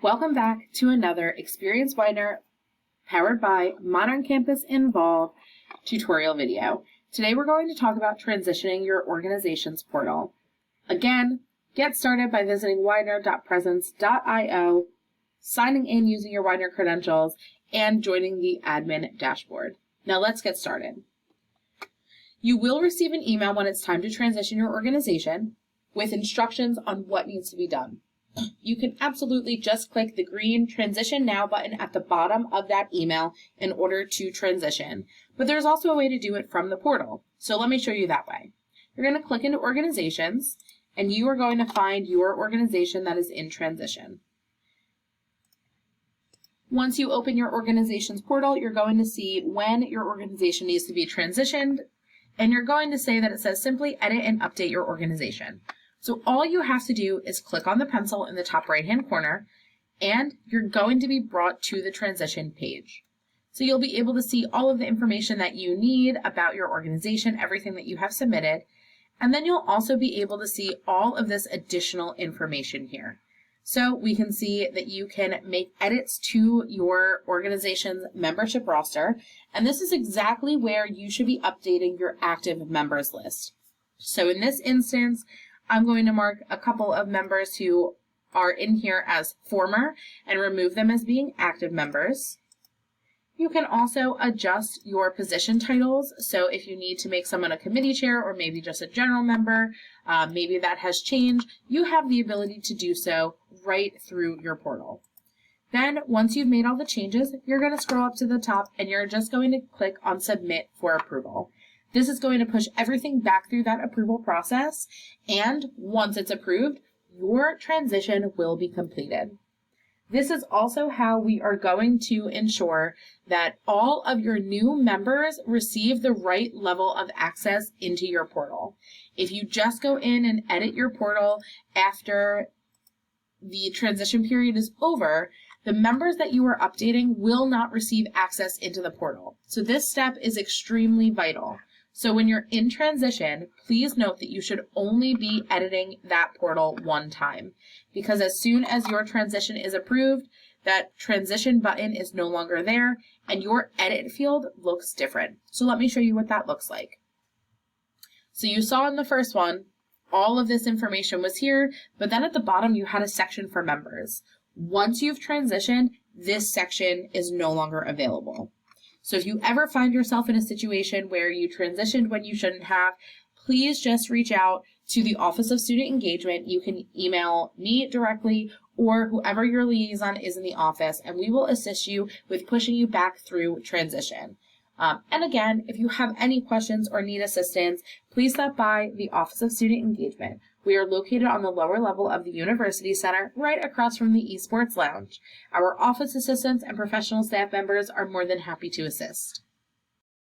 Welcome back to another Experience Widener powered by Modern Campus Involve tutorial video. Today we're going to talk about transitioning your organization's portal. Again, get started by visiting widener.presence.io, signing in using your Widener credentials, and joining the admin dashboard. Now let's get started. You will receive an email when it's time to transition your organization with instructions on what needs to be done. You can absolutely just click the green Transition Now button at the bottom of that email in order to transition, but there's also a way to do it from the portal. So let me show you that way. You're going to click into Organizations, and you are going to find your organization that is in transition. Once you open your organization's portal, you're going to see when your organization needs to be transitioned, and you're going to say that it says simply edit and update your organization. So all you have to do is click on the pencil in the top right-hand corner, and you're going to be brought to the transition page. So you'll be able to see all of the information that you need about your organization, everything that you have submitted, and then you'll also be able to see all of this additional information here. So we can see that you can make edits to your organization's membership roster, and this is exactly where you should be updating your active members list. So in this instance, I'm going to mark a couple of members who are in here as former and remove them as being active members. You can also adjust your position titles. So if you need to make someone a committee chair or maybe just a general member, maybe that has changed, you have the ability to do so right through your portal. Then once you've made all the changes, you're going to scroll up to the top and you're just going to click on Submit for approval. This is going to push everything back through that approval process, and once it's approved, your transition will be completed. This is also how we are going to ensure that all of your new members receive the right level of access into your portal. If you just go in and edit your portal after the transition period is over, the members that you are updating will not receive access into the portal. So this step is extremely vital. So when you're in transition, please note that you should only be editing that portal one time, because as soon as your transition is approved, that transition button is no longer there and your edit field looks different. So let me show you what that looks like. So you saw in the first one, all of this information was here, but then at the bottom you had a section for members. Once you've transitioned, this section is no longer available. So if you ever find yourself in a situation where you transitioned when you shouldn't have, please just reach out to the Office of Student Engagement. You can email me directly or whoever your liaison is in the office, and we will assist you with pushing you back through transition. And again, if you have any questions or need assistance, please stop by the Office of Student Engagement. We are located on the lower level of the University Center, right across from the Esports Lounge. Our office assistants and professional staff members are more than happy to assist.